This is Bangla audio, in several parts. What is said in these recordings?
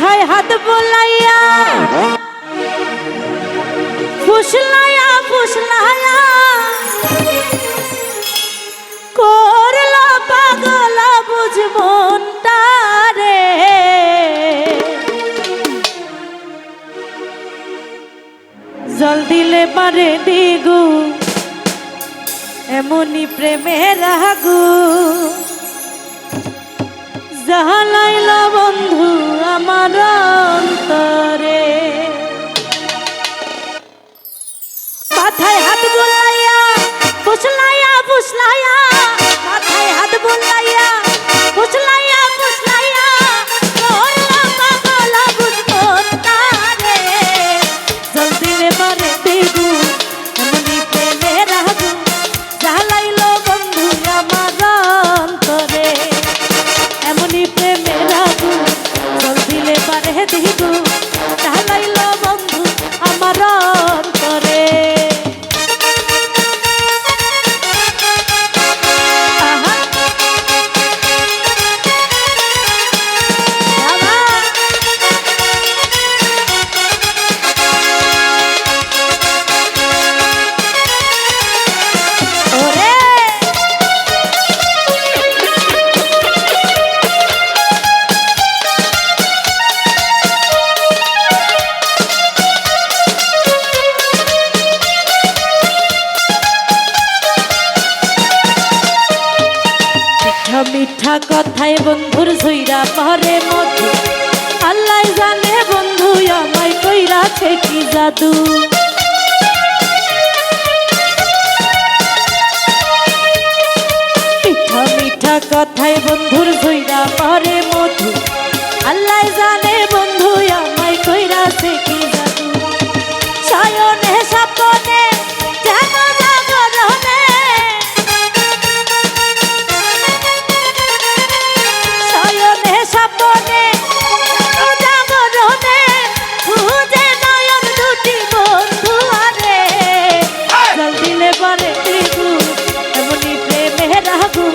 মাথায় হাত বোলাইয়া ফুসলাইয়া ফুসলাইয়া করলা পাগলা বুঝমনটা রে জল দিলে পারে দিগু এমনি প্রেমের আগু জালাইল বন্ধু আমার অন্তরে মাথায় হাত বোলাইয়া ফুসলাইয়া ফুসলাইয়া মাথায় হাত বোলাইয়া ফুসলাইয়া ফুসলাইয়া করলা পাগলা বুঝমনটা রে জল দিলে পারে দিগু এমনি প্রেমের আগু জালাইল বন্ধু আমার অন্তরে এমনি প্রেমের আগু জল দিলে পারে দিগু জালাইল বন্ধু আমার অন্তরে মিঠা কথায় বন্ধুর ঝইরা পরে মধু আল্লাহ জানে বন্ধু আমায় কইরাছে কি জাদু মিঠা মিঠা কথায় বন্ধুর ঝইরা পরে মধু আল্লাহ জানে বন্ধু আমায় কইরাছে কি জাদু সায়নে সাপনে যেন জাগরণে সাপনে জাগরণে খুঁজে নয়ন দুটি বন্ধু আরে জল দিলে পারে দিগু এমনি প্রেমের আগু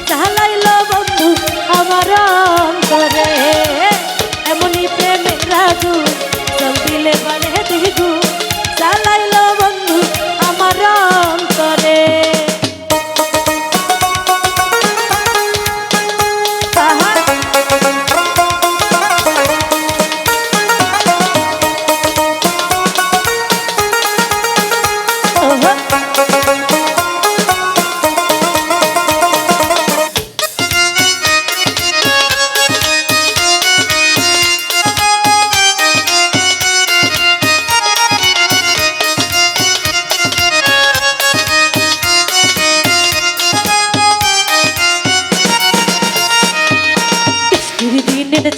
জালাইল বন্ধু আমার অন্তরে এমনি প্রেমের আগু জল দিলে পারে দিগু জালাইল বন্ধু আমার অন্তরে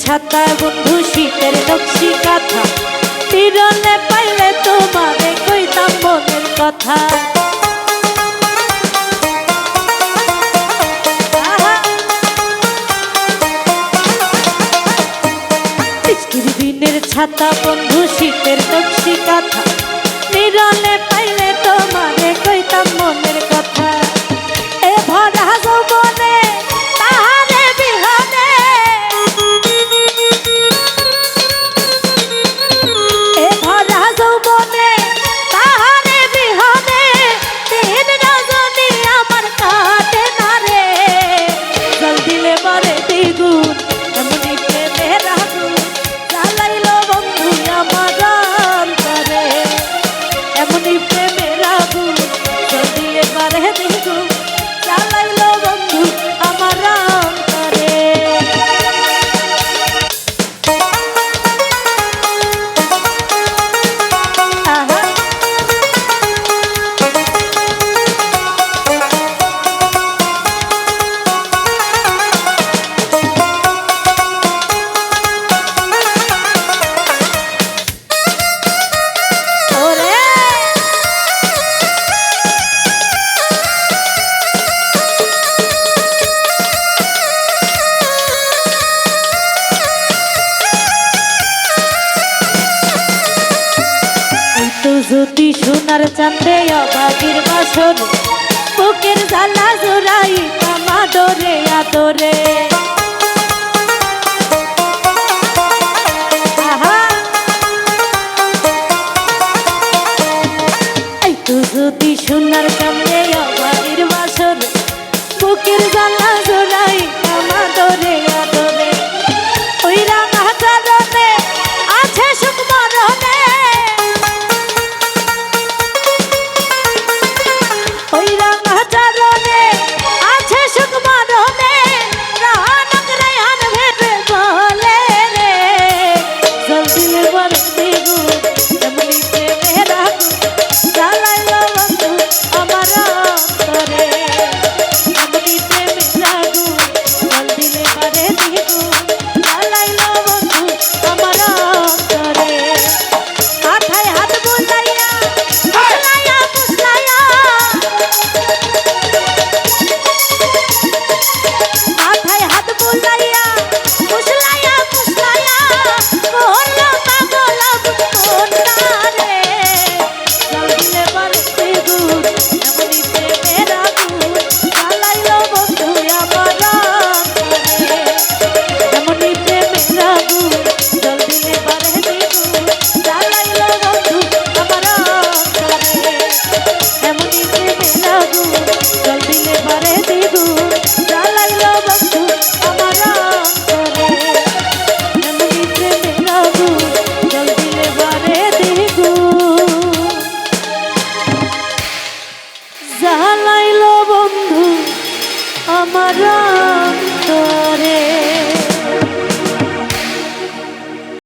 ছাতা বন্ধু শীতের নকশি কাঁথা তীরলে পাইলে তোমারে কইতাম মনের কথা দিনের ছাতা বন্ধু শীতের নকশি কাঁথা তীরলে পাইলে তোমারে কইতাম মনের কথা এ ভরা যৌবনে তাহারে বিহানে যদি সোনার চাঁদে অবাগির বাসর বুকের জ্বালা জোড়াই আদরে আদরে